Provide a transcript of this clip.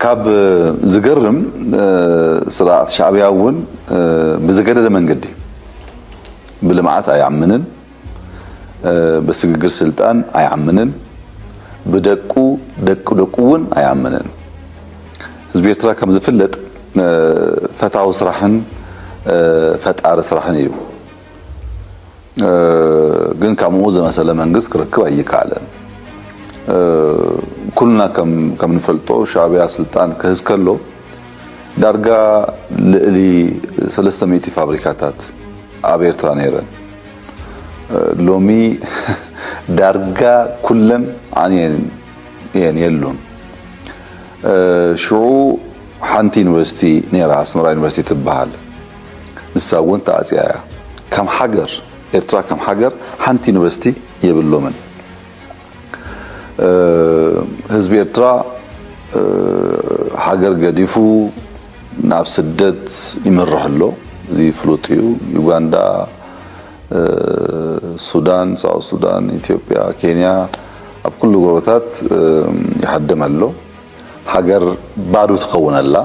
ካብ ዝገርም ስርዓት ሻዕቢያውን ብዝገደደ መንገዲ ብልማዓት አያምንን በስግግር ስልጣን አያምንን በደቁውን አያምንን ህዝብ ኤርትራ ከም ዝፍለጥ ፈታው ስራሕን ፈጣር ስራሕን እዩ ግን ከምኡ ዘመሰለ መንግስት ክረክብ አይካለን ኩልና ከም ንፈልጦ ሻዕቢያ ስልጣን ከህዝከሎ ዳርጋ ልዕሊ 300 ፋብሪካታት ኣብ ኤርትራ ነይረን ሎሚ ዳርጋ ኩለን አንየን የሉን ሽዑ ሓንቲ ዩኒቨርሲቲ ነይራ አስመራ ዩኒቨርሲቲ ትበሃል ንሳውን ተአጽያ ከም ሃገር ኤርትራ ከም ሃገር ሓንቲ ዩኒቨርሲቲ የብሎምን ህዝብ ኤርትራ ሃገር ገዲፉ ናብ ስደት ይመረሕሎ እዚ ፍሉጥዩ ዩጋንዳ ሱዳን ሳውዝ ሱዳን ኢትዮጵያ ኬንያ ኣብ ኩሉ ጎረቤታት ይሓደመሎ ሃገር ባዶ ተኸውነላ